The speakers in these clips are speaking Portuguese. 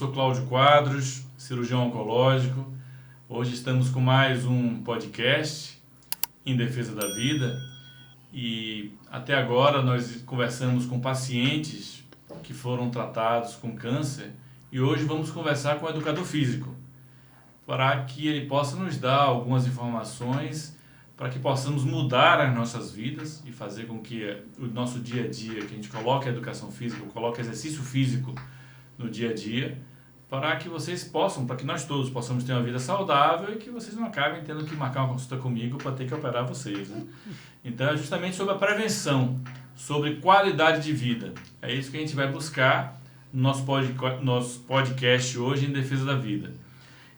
sou Cláudio Quadros, cirurgião oncológico. Hoje estamos com mais um podcast em defesa da vida e até agora nós conversamos com pacientes que foram tratados com câncer e hoje vamos conversar com o educador físico para que ele possa nos dar algumas informações para que possamos mudar as nossas vidas e fazer com que o nosso dia a dia, que a gente coloque a educação física, coloque exercício físico no dia a dia, para que vocês possam, para que nós todos possamos ter uma vida saudável e que vocês não acabem tendo que marcar uma consulta comigo para ter que operar vocês, né? Então é justamente sobre a prevenção, sobre qualidade de vida. É isso que a gente vai buscar no nosso podcast hoje em defesa da vida.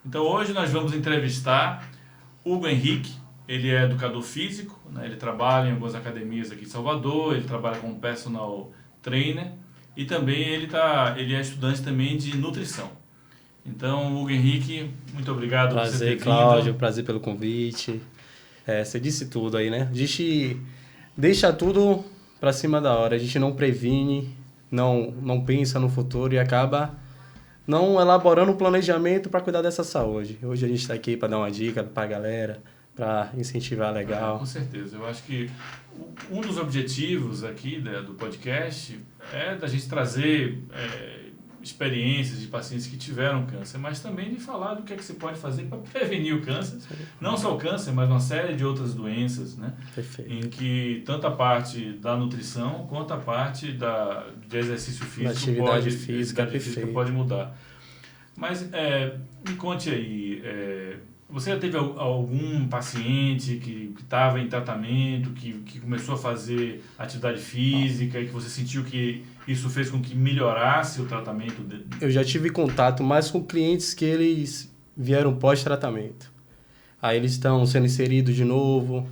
Então hoje nós vamos entrevistar Hugo Henrique. Ele é educador físico, né? Ele trabalha em algumas academias aqui em Salvador, ele trabalha como personal trainer e também ele é estudante também de nutrição. Então, Hugo Henrique, muito obrigado por você ter vindo. Prazer, Cláudio, prazer pelo convite. Você disse tudo aí, né? A gente deixa tudo para cima da hora, a gente não previne, não pensa no futuro e acaba não elaborando um planejamento para cuidar dessa saúde. Hoje a gente está aqui para dar uma dica para a galera, para incentivar legal. Com certeza. Eu acho que um dos objetivos aqui do podcast é da gente trazer experiências de pacientes que tiveram câncer, mas também de falar do que é que você pode fazer para prevenir o câncer. Não só o câncer, mas uma série de outras doenças, né? Perfeito. Em que tanto a parte da nutrição quanto a parte de exercício físico, atividade física pode mudar. Mas me conte aí, você já teve algum paciente que estava em tratamento, que começou a fazer atividade física e que você sentiu que isso fez com que melhorasse o tratamento dele? Eu já tive contato mais com clientes que eles vieram pós-tratamento. Aí eles estão sendo inseridos de novo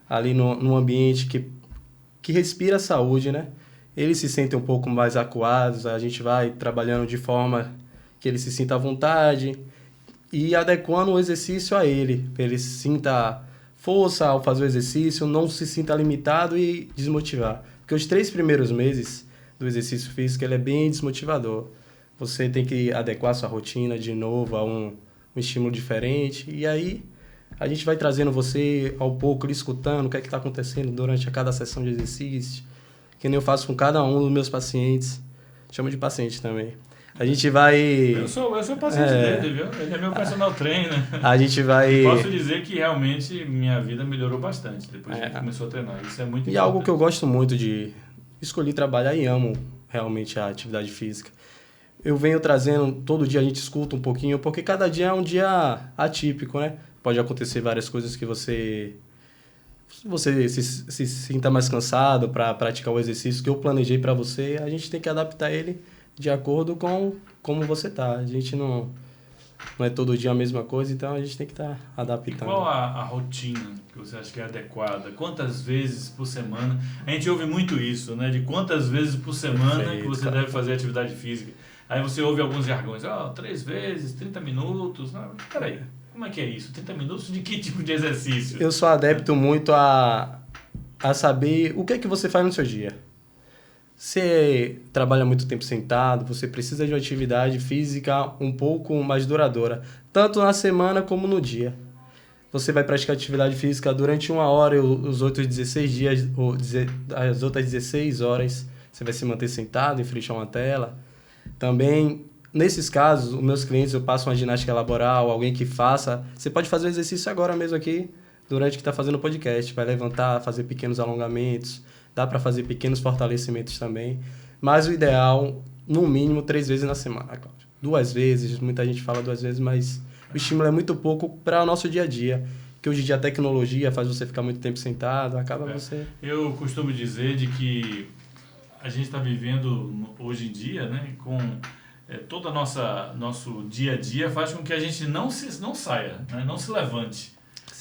ali num ambiente que respira a saúde, né? Eles se sentem um pouco mais acuados, a gente vai trabalhando de forma que ele se sinta à vontade e adequando o exercício a ele, para ele sinta força ao fazer o exercício, não se sinta limitado e desmotivar. Porque os 3 primeiros meses do exercício físico ele é bem desmotivador. Você tem que adequar sua rotina de novo a um estímulo diferente e aí a gente vai trazendo você ao pouco, lhe escutando o que é que está acontecendo durante cada sessão de exercício, que nem eu faço com cada um dos meus pacientes, chamo de paciente também. A gente vai... Eu sou paciente dele, viu? Ele é meu personal trainer. A gente vai... Posso dizer que realmente minha vida melhorou bastante depois que ele começou a treinar. Isso é muito importante. E algo que eu gosto muito de escolher trabalhar e amo realmente a atividade física. Eu venho trazendo, todo dia a gente escuta um pouquinho, porque cada dia é um dia atípico, né? Pode acontecer várias coisas que você se sinta mais cansado para praticar o exercício que eu planejei para você. A gente tem que adaptar ele de acordo com como você tá. A gente não é todo dia a mesma coisa, então a gente tem que estar adaptando. E qual a rotina que você acha que é adequada? Quantas vezes por semana? A gente ouve muito isso, né? De quantas vezes por semana que você deve fazer atividade física. Aí você ouve alguns jargões, 3 vezes, 30 minutos. Não, peraí, como é que é isso? 30 minutos de que tipo de exercício? Eu sou adepto muito a saber o que é que você faz no seu dia. Você trabalha muito tempo sentado, você precisa de uma atividade física um pouco mais duradoura, tanto na semana como no dia. Você vai praticar atividade física durante 1 hora e os outros 16 dias, ou as outras 16 horas, você vai se manter sentado em frente a uma tela. Também, nesses casos, os meus clientes, eu passo uma ginástica laboral, alguém que faça. Você pode fazer o exercício agora mesmo aqui, durante que está fazendo o podcast. Vai levantar, fazer pequenos alongamentos. Dá para fazer pequenos fortalecimentos também. Mas o ideal, no mínimo, 3 vezes na semana, Cláudio. 2 vezes, muita gente fala 2 vezes, mas o estímulo é muito pouco para o nosso dia a dia. Porque hoje em dia a tecnologia faz você ficar muito tempo sentado, acaba você... Eu costumo dizer de que a gente está vivendo hoje em dia, né, com todo o nosso dia a dia faz com que a gente não saia, né, não se levante.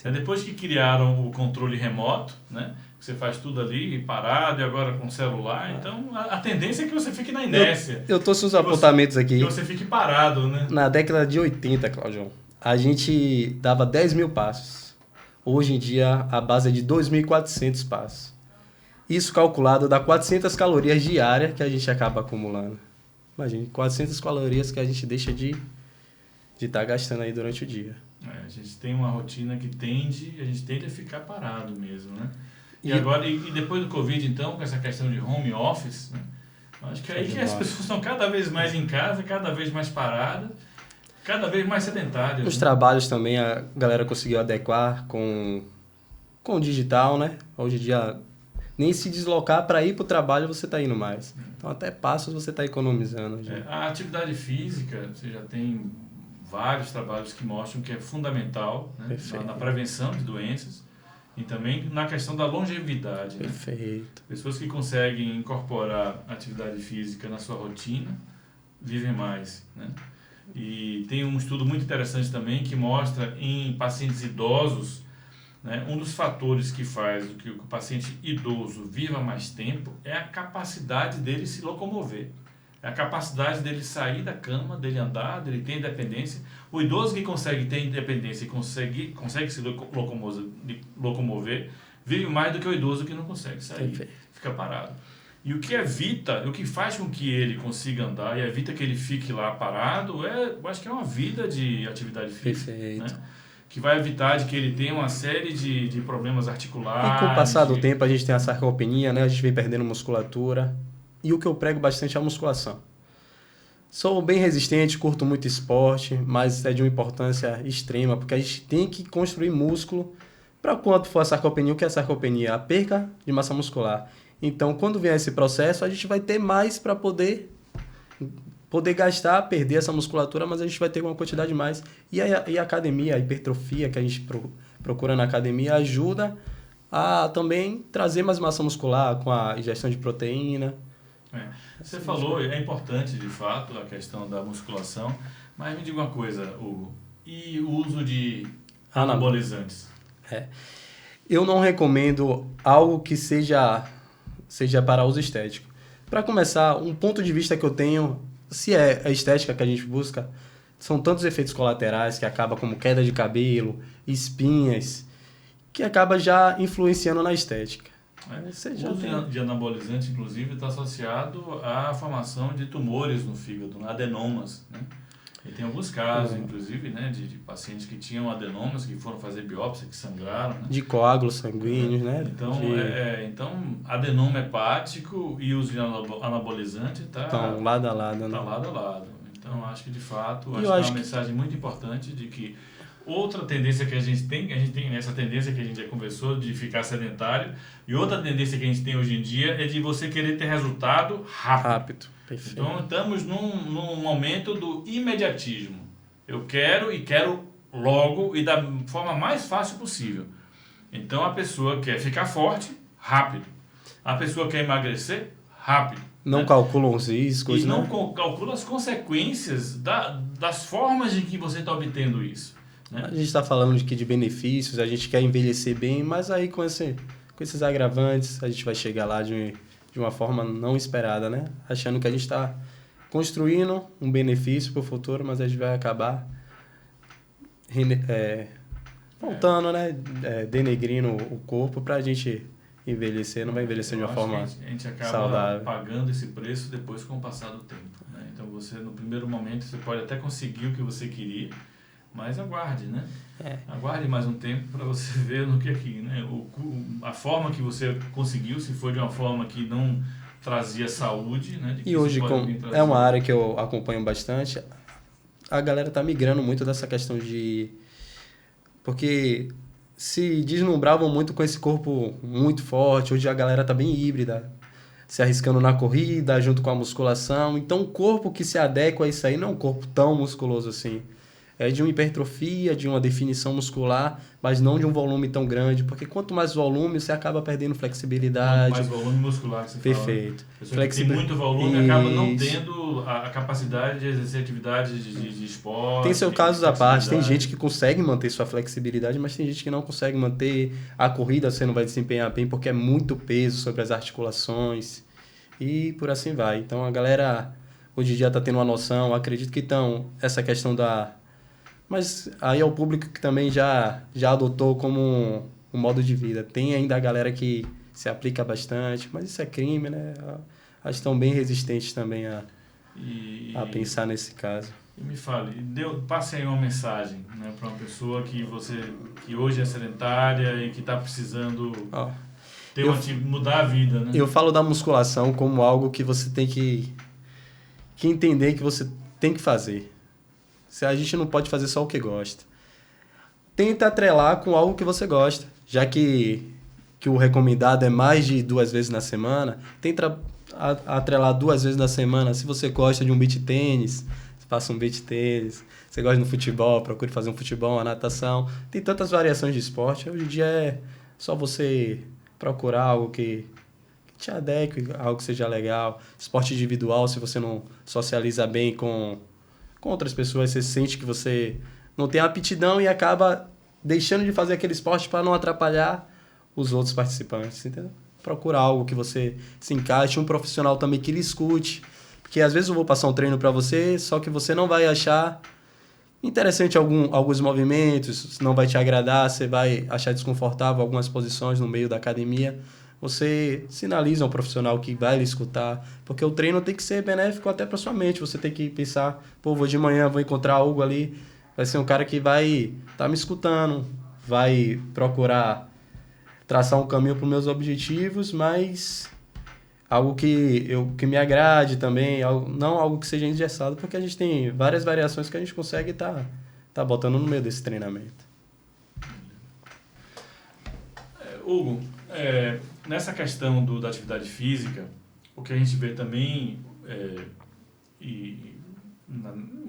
Depois que criaram o controle remoto, né, você faz tudo ali parado e agora com o celular, então a tendência é que você fique na inércia. Eu trouxe uns apontamentos aqui. Que você fique parado, né? Na década de 80, Claudião, a gente dava 10 mil passos. Hoje em dia, a base é de 2.400 passos. Isso calculado dá 400 calorias diárias que a gente acaba acumulando. Imagine, 400 calorias que a gente deixa de estar gastando aí durante o dia. A gente tem uma rotina que a gente tende a ficar parado mesmo, né? E depois do Covid, então, com essa questão de home office, né? Acho que aí que as pessoas estão cada vez mais em casa, cada vez mais paradas, cada vez mais sedentárias. Os trabalhos também a galera conseguiu adequar com o digital, né? Hoje em dia, nem se deslocar para ir para o trabalho você está indo mais. Então, até passos você está economizando. A atividade física, você já tem vários trabalhos que mostram que é fundamental, né? Na prevenção de doenças e também na questão da longevidade. Perfeito. Né? Pessoas que conseguem incorporar atividade física na sua rotina vivem mais. Né? E tem um estudo muito interessante também que mostra em pacientes idosos, né, um dos fatores que faz com que o paciente idoso viva mais tempo é a capacidade dele se locomover. É a capacidade dele sair da cama, dele andar, dele ter independência. O idoso que consegue ter independência e consegue se locomover, vive mais do que o idoso que não consegue sair, fica parado. E o que faz com que ele consiga andar e evita que ele fique lá parado, eu acho que é uma vida de atividade física. Né? Que vai evitar de que ele tenha uma série de problemas articulares. E com o passar do tempo a gente tem a sarcopenia, né? A gente vem perdendo musculatura. E o que eu prego bastante é a musculação. Sou bem resistente, curto muito esporte, mas é de uma importância extrema, porque a gente tem que construir músculo para quando for a sarcopenia. O que é a sarcopenia? A perca de massa muscular. Então, quando vier esse processo, a gente vai ter mais para poder gastar, perder essa musculatura, mas a gente vai ter uma quantidade mais. E a academia, a hipertrofia que a gente procura na academia ajuda a também trazer mais massa muscular com a ingestão de proteína. Você falou, é importante de fato a questão da musculação, mas me diga uma coisa, Hugo, e o uso de anabolizantes? Eu não recomendo algo que seja para uso estético. Para começar, um ponto de vista que eu tenho, se é a estética que a gente busca, são tantos efeitos colaterais que acaba como queda de cabelo, espinhas, que acaba já influenciando na estética. O uso de anabolizante, inclusive, está associado à formação de tumores no fígado, adenomas, né? E tem alguns casos, inclusive, né, de pacientes que tinham adenomas, que foram fazer biópsia, que sangraram. Né? De coágulos sanguíneos, né? Então, adenoma hepático e uso de anabolizante estão lado a lado. Tá lado a lado. Então, acho que, de fato, é uma mensagem muito importante de que outra tendência que a gente tem essa tendência que a gente já conversou de ficar sedentário, e outra tendência que a gente tem hoje em dia é de você querer ter resultado rápido. Perfeito. Então, estamos num momento do imediatismo. Eu quero e quero logo e da forma mais fácil possível. Então, a pessoa quer ficar forte, rápido. A pessoa quer emagrecer, rápido. Não calcula os riscos, e não calcula as consequências das formas de que você está obtendo isso. Né? A gente está falando de benefícios, a gente quer envelhecer bem, mas aí com esses agravantes a gente vai chegar lá de uma forma não esperada, né? Achando que a gente está construindo um benefício para o futuro, mas a gente vai acabar voltando, né? Denegrindo o corpo para a gente envelhecer, não vai envelhecer de uma forma saudável. A gente acaba pagando esse preço depois com o passar do tempo. Né? Então, você no primeiro momento você pode até conseguir o que você queria, mas aguarde, né? Aguarde mais um tempo para você ver no que aqui, né? A forma que você conseguiu, se foi de uma forma que não trazia saúde, né? E hoje, é uma área que eu acompanho bastante, a galera está migrando muito dessa questão porque se deslumbravam muito com esse corpo muito forte, hoje a galera está bem híbrida, se arriscando na corrida, junto com a musculação. Então, o corpo que se adequa a isso aí não é um corpo tão musculoso assim. É de uma hipertrofia, de uma definição muscular, mas não de um volume tão grande, porque quanto mais volume, você acaba perdendo flexibilidade. Quanto mais volume muscular que você Perfeito. fala. Pessoa que tem muito volume acaba não tendo a capacidade de exercer atividades de esporte. Tem seu caso da parte, tem gente que consegue manter sua flexibilidade, mas tem gente que não consegue manter. A corrida você não vai desempenhar bem porque é muito peso sobre as articulações e por assim vai. Então a galera hoje em dia está tendo uma noção, acredito que essa questão Mas aí é o público que também já adotou como um modo de vida. Tem ainda a galera que se aplica bastante, mas isso é crime, né? Elas estão bem resistentes também a a pensar nesse caso. E me fale, passe aí uma mensagem, né, para uma pessoa que hoje é sedentária e que está precisando mudar a vida, né? Eu falo da musculação como algo que você tem que entender que você tem que fazer. Se a gente não pode fazer só o que gosta. Tenta atrelar com algo que você gosta, já que o recomendado é mais de 2 vezes na semana. Tenta atrelar 2 vezes na semana. Se você gosta de um beach tênis, faça um beach tênis. Você gosta de um futebol, procure fazer um futebol, uma natação. Tem tantas variações de esporte. Hoje em dia é só você procurar algo que te adeque, algo que seja legal. Esporte individual, se você não socializa bem com outras pessoas, você sente que você não tem aptidão e acaba deixando de fazer aquele esporte para não atrapalhar os outros participantes, entendeu? Procura algo que você se encaixe, um profissional também que lhe escute, porque às vezes eu vou passar um treino para você, só que você não vai achar interessante alguns movimentos, não vai te agradar, você vai achar desconfortável algumas posições no meio da academia. Você sinaliza um profissional que vai lhe escutar, porque o treino tem que ser benéfico até para sua mente. Você tem que pensar, vou de manhã, vou encontrar algo ali, vai ser um cara que vai estar me escutando, vai procurar traçar um caminho para os meus objetivos, mas algo que me agrade também, não algo que seja engessado, porque a gente tem várias variações que a gente consegue tá botando no meio desse treinamento. Hugo, nessa questão da atividade física, o que a gente vê também,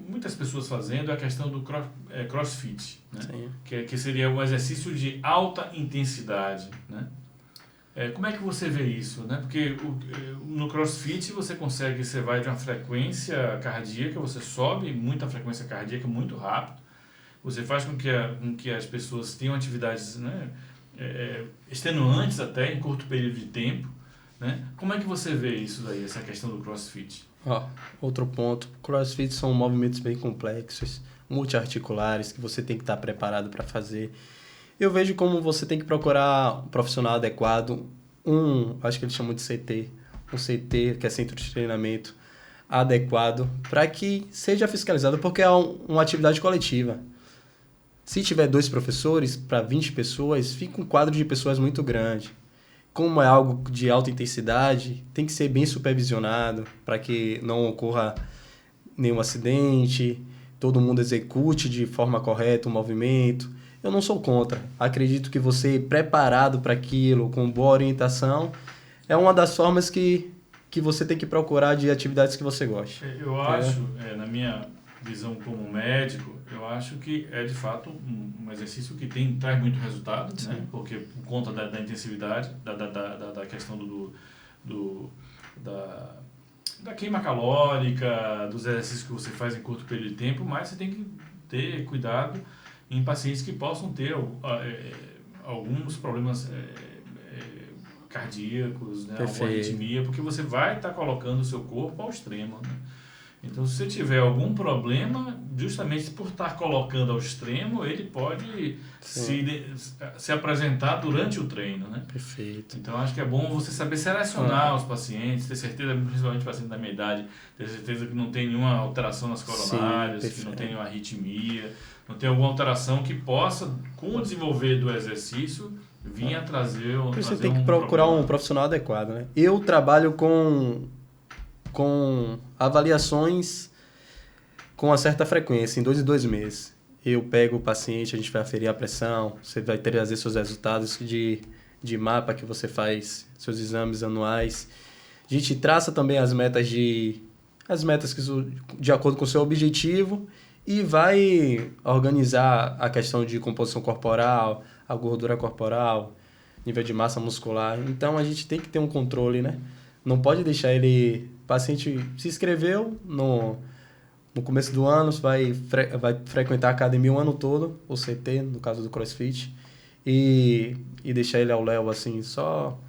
muitas pessoas fazendo, é a questão do crossfit, né? Que seria um exercício de alta intensidade, né? Como é que você vê isso, né? Porque no crossfit você vai de uma frequência cardíaca, você sobe muita frequência cardíaca muito rápido, você faz com que as pessoas tenham atividades, né, extenuantes até em curto período de tempo, né? Como é que você vê isso daí, essa questão do crossfit? Outro ponto, crossfit são movimentos bem complexos, multiarticulares, que você tem que estar preparado para fazer. Eu vejo como você tem que procurar um profissional adequado, acho que eles chamam de CT, um CT, que é Centro de Treinamento adequado, para que seja fiscalizado, porque é uma atividade coletiva. Se tiver 2 professores para 20 pessoas, fica um quadro de pessoas muito grande. Como é algo de alta intensidade, tem que ser bem supervisionado para que não ocorra nenhum acidente, todo mundo execute de forma correta o movimento. Eu não sou contra. Acredito que você preparado para aquilo, com boa orientação, é uma das formas que você tem que procurar de atividades que você gosta. Eu acho, na minha visão como médico, eu acho que é de fato um exercício que traz muito resultado, né? Porque por conta da intensividade, da questão da queima calórica, dos exercícios que você faz em curto período de tempo, mas você tem que ter cuidado em pacientes que possam ter alguns problemas cardíacos, né? Alguma arritmia, porque você vai estar colocando o seu corpo ao extremo, né? Então, se você tiver algum problema, justamente por estar colocando ao extremo, ele pode se apresentar durante o treino, né? Perfeito. Então, acho que é bom você saber selecionar os pacientes, ter certeza, principalmente pacientes da minha idade, ter certeza que não tem nenhuma alteração nas coronárias, que não tem nenhuma arritmia, não tem alguma alteração que possa, com o desenvolver do exercício, vir a trazer você tem que procurar um profissional adequado, né? Eu trabalho com avaliações com uma certa frequência, em 2 em 2 meses. Eu pego o paciente, a gente vai aferir a pressão, você vai trazer seus resultados de mapa que você faz, seus exames anuais. A gente traça também as metas que de acordo com o seu objetivo e vai organizar a questão de composição corporal, a gordura corporal, nível de massa muscular. Então, a gente tem que ter um controle, né? Não pode deixar o paciente se inscreveu no começo do ano, vai frequentar a academia o ano todo, o CT, no caso do CrossFit, e deixar ele ao léu, assim, só...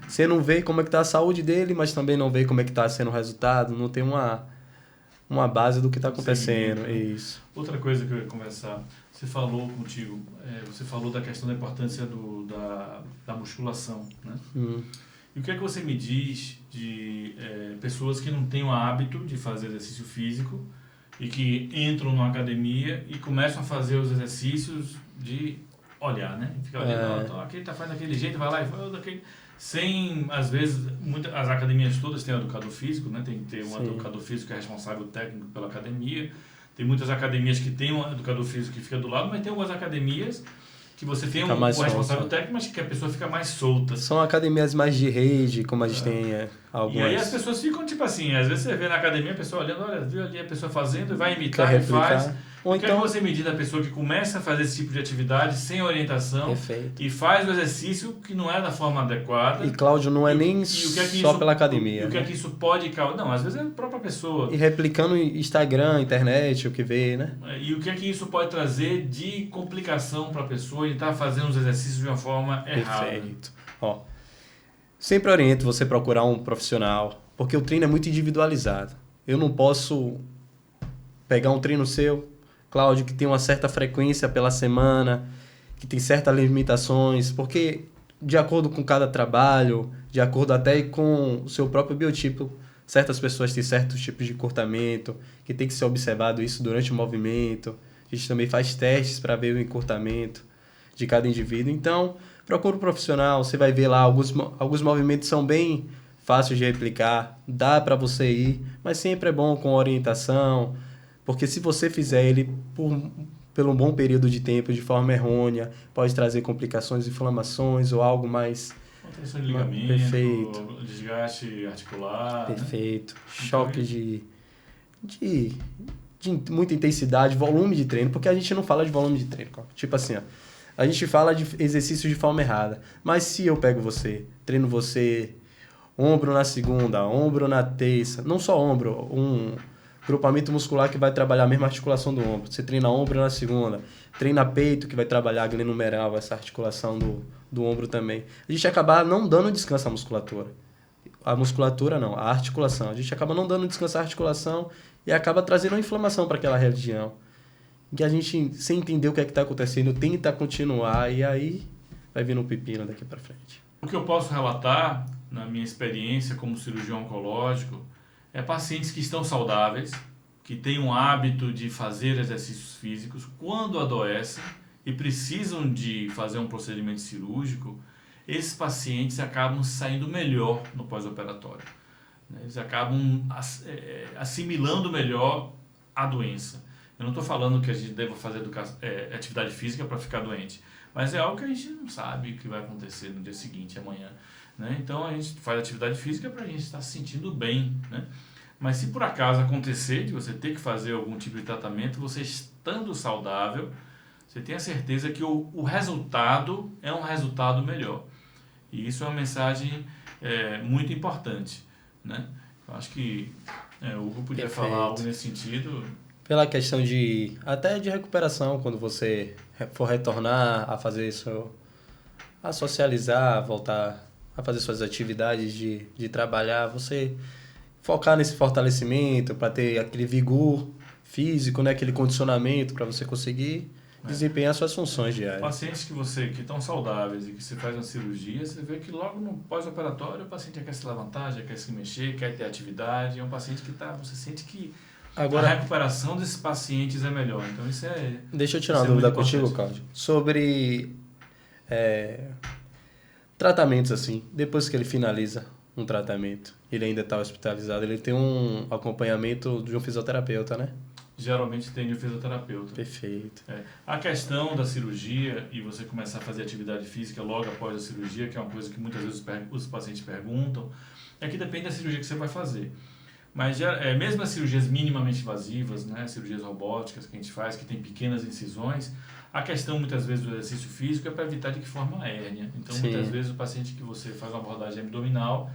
Você não vê como é que está a saúde dele, mas também não vê como é que está sendo o resultado, não tem uma base do que está acontecendo. Né? Isso. Outra coisa que eu ia conversar, você falou da questão da importância da musculação, né? E o que é que você me diz de pessoas que não têm o hábito de fazer exercício físico e que entram numa academia e começam a fazer os exercícios de olhar, né? Fica olhando, então, aquele tá fazendo daquele jeito, vai lá e faz daquele... Sem, às vezes, as academias todas têm um educador físico, né? Tem que ter um educador físico que é responsável técnico pela academia. Tem muitas academias que tem um educador físico que fica do lado, mas tem algumas academias que você tem um responsável técnico, mas que a pessoa fica mais solta. São academias mais de rede, como a gente tem algumas. E aí as pessoas ficam tipo assim, às vezes você vê na academia a pessoa olhando, olha, viu ali a pessoa fazendo, vai imitar e faz. Ou então você medir da pessoa que começa a fazer esse tipo de atividade sem orientação. Perfeito. E faz o exercício que não é da forma adequada. E Cláudio, não é nem só pela academia. E o que é que isso pode causar? Não, às vezes é a própria pessoa. E replicando Instagram, internet, o que vê, né? E o que é que isso pode trazer de complicação para a pessoa de estar fazendo os exercícios de uma forma errada. Perfeito. Ó, sempre oriento você procurar um profissional, porque o treino é muito individualizado. Eu não posso pegar um treino seu, Cláudio, que tem uma certa frequência pela semana, que tem certas limitações, porque de acordo com cada trabalho, de acordo até com o seu próprio biotipo, certas pessoas têm certos tipos de encurtamento, que tem que ser observado isso durante o movimento. A gente também faz testes para ver o encurtamento de cada indivíduo. Então, procura um profissional, você vai ver lá, alguns movimentos são bem fáceis de replicar, dá para você ir, mas sempre é bom com orientação, porque se você fizer ele por um bom período de tempo, de forma errônea, pode trazer complicações, inflamações ou algo mais... Contenção de ligamento, perfeito. Desgaste articular. Perfeito. Né? Choque de muita intensidade, volume de treino, porque a gente não fala de volume de treino. Tipo assim, ó, a gente fala de exercício de forma errada, mas se eu pego você, treino você, ombro na segunda, ombro na terça, não só ombro, um grupamento muscular que vai trabalhar a mesma articulação do ombro. Você treina ombro na segunda, treina peito, que vai trabalhar a glenohumeral, essa articulação do ombro também. A gente acaba não dando descanso à musculatura. A musculatura não, a articulação. A gente acaba não dando descanso à articulação e acaba trazendo uma inflamação para aquela região. Que a gente, sem entender o que é que está acontecendo, tenta continuar e aí vai vindo um pepino daqui para frente. O que eu posso relatar, na minha experiência como cirurgião oncológico, é pacientes que estão saudáveis, que têm um hábito de fazer exercícios físicos, quando adoecem e precisam de fazer um procedimento cirúrgico, esses pacientes acabam saindo melhor no pós-operatório. Eles acabam assimilando melhor a doença. Eu não estou falando que a gente deva fazer atividade física para ficar doente, mas é algo que a gente não sabe o que vai acontecer no dia seguinte, amanhã. Né? Então a gente faz atividade física para a gente estar se sentindo bem. Né? Mas se por acaso acontecer de você ter que fazer algum tipo de tratamento, você estando saudável, você tem a certeza que o resultado é um resultado melhor. E isso é uma mensagem muito importante. Né? Eu acho que o Hugo podia Perfeito. falar algo nesse sentido. Pela questão até de recuperação, quando você for retornar a fazer isso, a socializar, voltar a fazer suas atividades de trabalhar, você focar nesse fortalecimento para ter aquele vigor físico, né? Aquele condicionamento para você conseguir desempenhar suas funções diárias. Pacientes que estão saudáveis e que se faz uma cirurgia, você vê que logo no pós-operatório o paciente já quer se levantar, já quer se mexer, quer ter atividade. É um paciente que você sente que agora, a recuperação desses pacientes é melhor. Então isso é... Deixa eu tirar uma dúvida contigo, Cláudio. Sobre tratamentos assim. Depois que ele finaliza um tratamento, ele ainda está hospitalizado, ele tem um acompanhamento de um fisioterapeuta, né? Geralmente tem um fisioterapeuta. Perfeito. A questão da cirurgia e você começar a fazer atividade física logo após a cirurgia, que é uma coisa que muitas vezes os pacientes perguntam, é que depende da cirurgia que você vai fazer. Mas mesmo as cirurgias minimamente invasivas, né, cirurgias robóticas que a gente faz, que tem pequenas incisões, a questão muitas vezes do exercício físico é para evitar de que forma a hérnia. Então, Sim. Muitas vezes o paciente que você faz uma abordagem abdominal,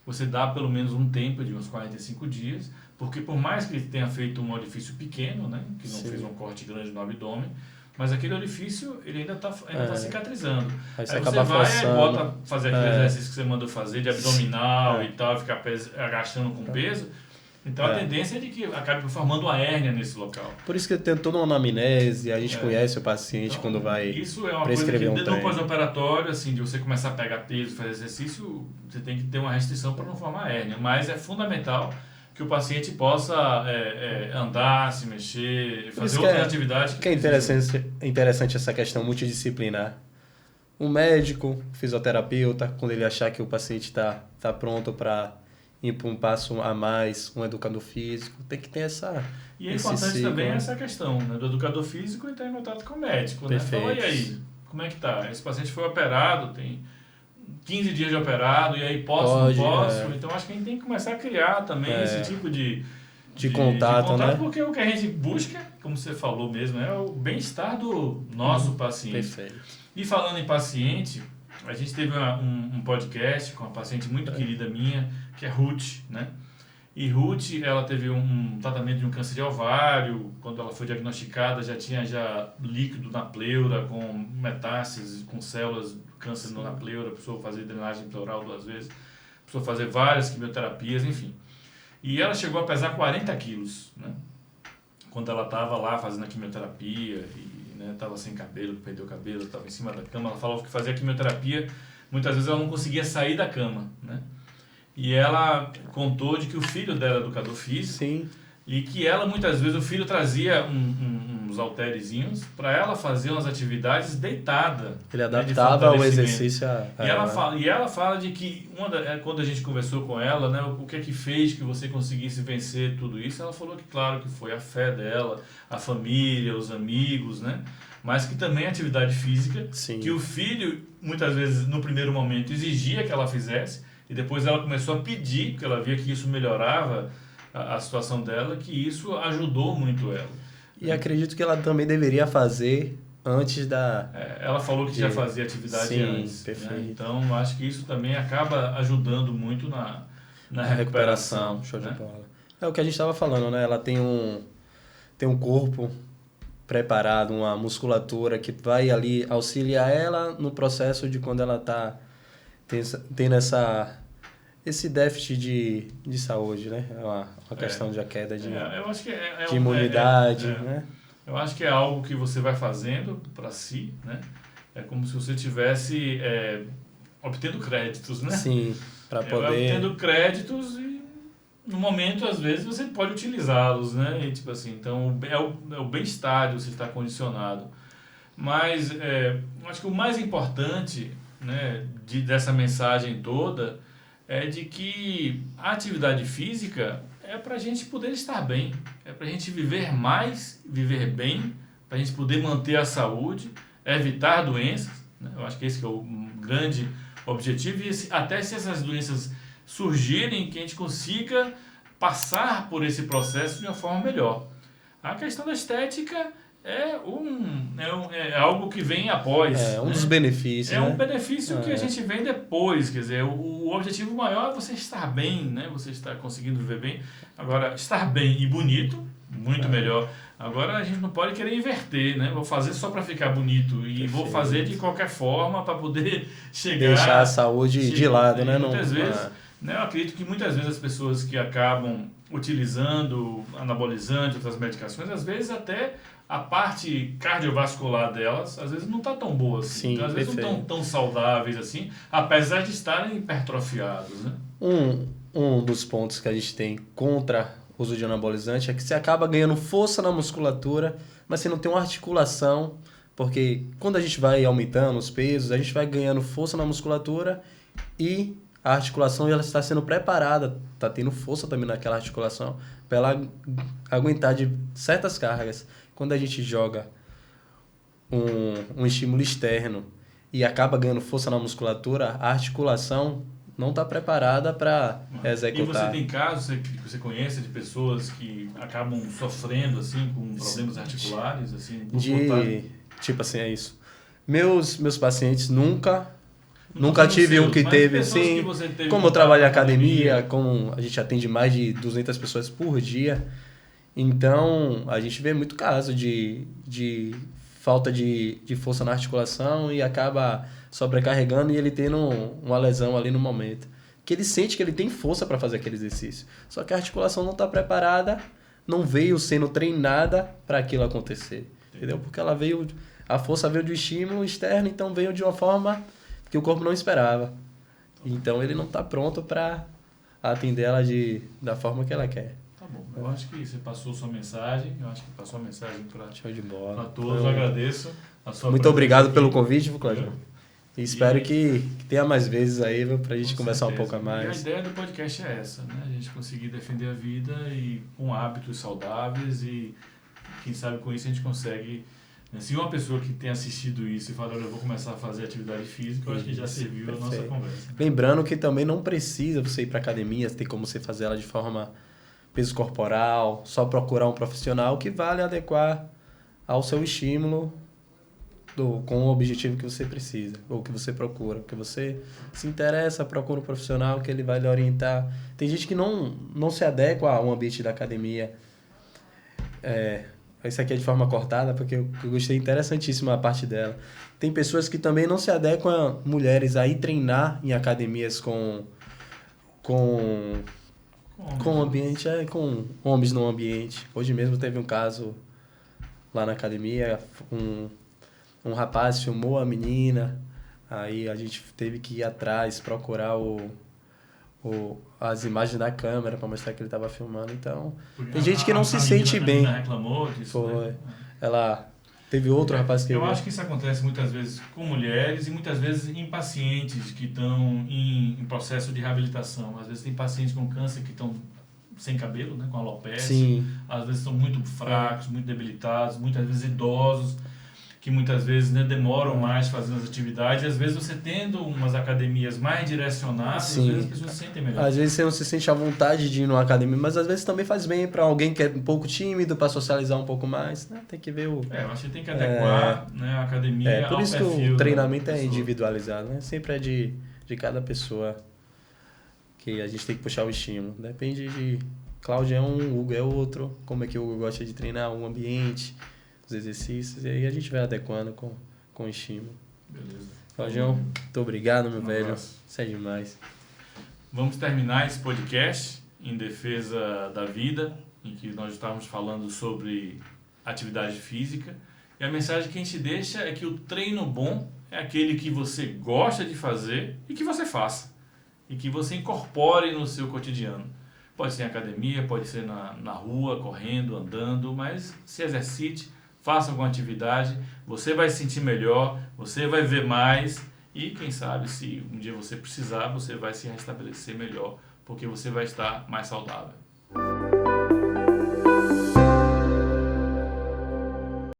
você dá pelo menos um tempo de uns 45 dias, porque por mais que ele tenha feito um orifício pequeno, né, que não Sim. fez um corte grande no abdômen, mas aquele orifício ele ainda está cicatrizando. Aí você acaba vai forçando. e bota fazer aquele exercício que você mandou fazer de abdominal e tal, ficar agachando com peso. Então a tendência é de que acabe formando uma hérnia nesse local. Por isso que tem toda uma anamnese, a gente conhece o paciente então, quando vai isso é uma coisa que no pós-operatório, assim, de você começar a pegar peso, fazer exercício, você tem que ter uma restrição para não formar hérnia. Mas é fundamental que o paciente possa andar, se mexer, fazer outras atividades. Que é interessante essa questão multidisciplinar. Um médico, fisioterapeuta, quando ele achar que o paciente está pronto para ir para um passo a mais, um educador físico, tem que ter essa... E é importante também essa questão, né, do educador físico entrar em contato com o médico. Perfeito. Né? Fala, e aí, como é que tá? Esse paciente foi operado, tem 15 dias de operado, e aí não posso? Então acho que a gente tem que começar a criar também esse tipo de contato, né? Porque o que a gente busca, como você falou mesmo, é o bem-estar do nosso paciente. Perfeito. E falando em paciente, a gente teve um podcast com uma paciente muito querida minha, que é Ruth, né? E Ruth, ela teve um tratamento de um câncer de ovário. Quando ela foi diagnosticada, já tinha líquido na pleura, com metástases, com células de câncer na pleura. Precisou fazer drenagem pleural 2 vezes. Precisou fazer várias quimioterapias, enfim. E ela chegou a pesar 40 quilos, né? Quando ela estava lá fazendo a quimioterapia e estava sem cabelo, perdeu o cabelo, estava em cima da cama. Ela falou que fazia quimioterapia, muitas vezes ela não conseguia sair da cama, né? E ela contou de que o filho dela é educador físico. Sim. E que ela, muitas vezes, o filho trazia uns halterezinhos para ela fazer umas atividades deitada. Ele adaptava o exercício e ela fala de que, quando a gente conversou com ela, né, o que é que fez que você conseguisse vencer tudo isso, ela falou que, claro, que foi a fé dela, a família, os amigos, né? Mas que também a atividade física, Sim. que o filho, muitas vezes, no primeiro momento, exigia que ela fizesse, e depois ela começou a pedir, porque ela via que isso melhorava a situação dela, que isso ajudou muito ela. E acredito que ela também deveria fazer antes da... ela falou que já fazia atividade antes. Perfeito. Né? Então, acho que isso também acaba ajudando muito na recuperação. Show de bola. É o que a gente estava falando, né? Ela tem um corpo preparado, uma musculatura que vai ali auxiliar ela no processo de quando ela está tendo esse déficit de saúde, né? É uma questão de queda de imunidade, né? Eu acho que é algo que você vai fazendo para si, né? É como se você estivesse obtendo créditos, né? Sim, para poder... Obtendo créditos e no momento, às vezes, você pode utilizá-los, né? E, tipo assim, então, é o bem-estar de você estar condicionado. Mas eu acho que o mais importante, né, dessa mensagem toda é de que a atividade física é para a gente poder estar bem, é para a gente viver mais, viver bem, para a gente poder manter a saúde, evitar doenças, né? Eu acho que esse que é o grande objetivo, e até se essas doenças surgirem, que a gente consiga passar por esse processo de uma forma melhor. A questão da estética é algo que vem após. É um dos benefícios. É um benefício que a gente vem depois. Quer dizer, o objetivo maior é você estar bem, né? Você estar conseguindo viver bem. Agora, estar bem e bonito, muito melhor. Agora, a gente não pode querer inverter, né? Vou fazer só para ficar bonito e Perfeito. vou fazer de qualquer forma para poder chegar... Deixar a saúde de lado, né? Muitas vezes, né? Eu acredito que muitas vezes as pessoas que acabam utilizando anabolizante, outras medicações, às vezes até a parte cardiovascular delas, às vezes não está tão boa assim. Sim, então, às vezes não estão tão saudáveis assim, apesar de estarem hipertrofiados, né? Um dos pontos que a gente tem contra o uso de anabolizante é que você acaba ganhando força na musculatura, mas você não tem uma articulação, porque quando a gente vai aumentando os pesos, a gente vai ganhando força na musculatura e a articulação ela está sendo preparada, está tendo força também naquela articulação para ela aguentar de certas cargas. Quando a gente joga um estímulo externo e acaba ganhando força na musculatura, a articulação não está preparada para executar. E você tem casos que você conhece de pessoas que acabam sofrendo assim, com problemas articulares? Assim, tipo assim, é isso. Meus pacientes nunca tive um que teve assim, como eu trabalho em academia, como a gente atende mais de 200 pessoas por dia, então a gente vê muito caso de falta de força na articulação e acaba sobrecarregando e ele tendo uma lesão ali no momento. que ele sente que ele tem força para fazer aquele exercício. Só que a articulação não está preparada, não veio sendo treinada para aquilo acontecer. Entendeu? Porque a força veio do estímulo externo, então veio de uma forma que o corpo não esperava. Então ele não está pronto para atender ela da forma que ela quer. Tá bom. Eu acho que você passou sua mensagem. Eu acho que passou a mensagem para todos. Eu agradeço a sua Muito obrigado aqui. pelo convite, Cláudio. E espero que tenha mais vezes aí, para a gente conversar certeza. Um pouco a mais. E a ideia do podcast é essa, né? A gente conseguir defender a vida e com hábitos saudáveis e quem sabe com isso a gente consegue... Se uma pessoa que tem assistido isso e fala, olha, eu vou começar a fazer atividade física, eu acho que já serviu perfeito. A nossa conversa. Lembrando que também não precisa você ir para academia, tem como você fazer ela de forma peso corporal, só procurar um profissional que vale adequar ao seu estímulo com o objetivo que você precisa, ou que você procura. Porque você se interessa, procura um profissional que ele vai lhe orientar. Tem gente que não se adequa ao ambiente da academia. Isso aqui é de forma cortada, porque eu gostei interessantíssima a parte dela. Tem pessoas que também não se adequam, mulheres, a ir treinar em academias com ambiente, com homens no ambiente. Hoje mesmo teve um caso lá na academia, um rapaz filmou a menina, aí a gente teve que ir atrás, procurar as imagens da câmera para mostrar que ele estava filmando. Então, tem gente que não se sente bem. A reclamou disso, foi. Né? Ela teve outro rapaz que... Eu acho que isso acontece muitas vezes com mulheres e muitas vezes em pacientes que estão em processo de reabilitação. Às vezes tem pacientes com câncer que estão sem cabelo, né, com alopecia. Sim. Às vezes estão muito fracos, muito debilitados, muitas vezes idosos, que muitas vezes, né, demoram mais fazendo as atividades. E às vezes você tendo umas academias mais direcionadas, sim, às vezes as pessoas se sentem melhor. Às vezes você não se sente à vontade de ir numa academia, mas às vezes também faz bem para alguém que é um pouco tímido, para socializar um pouco mais. Né? Tem que ver o... eu acho que tem que adequar, né, a academia ao perfil. Por isso que o treinamento é individualizado, né? Sempre é de cada pessoa que a gente tem que puxar o estímulo. Depende de... Cláudio é um, Hugo é outro. Como é que o Hugo gosta de treinar, o ambiente, os exercícios, e aí a gente vai adequando com o estímulo. Beleza. Cláudio, muito obrigado, meu velho. Isso é demais. Vamos terminar esse podcast em defesa da vida, em que nós estávamos falando sobre atividade física. E a mensagem que a gente deixa é que o treino bom é aquele que você gosta de fazer e que você faça. E que você incorpore no seu cotidiano. Pode ser em academia, pode ser na rua, correndo, andando, mas se exercite, faça alguma atividade, você vai se sentir melhor, você vai ver mais e, quem sabe, se um dia você precisar, você vai se restabelecer melhor, porque você vai estar mais saudável.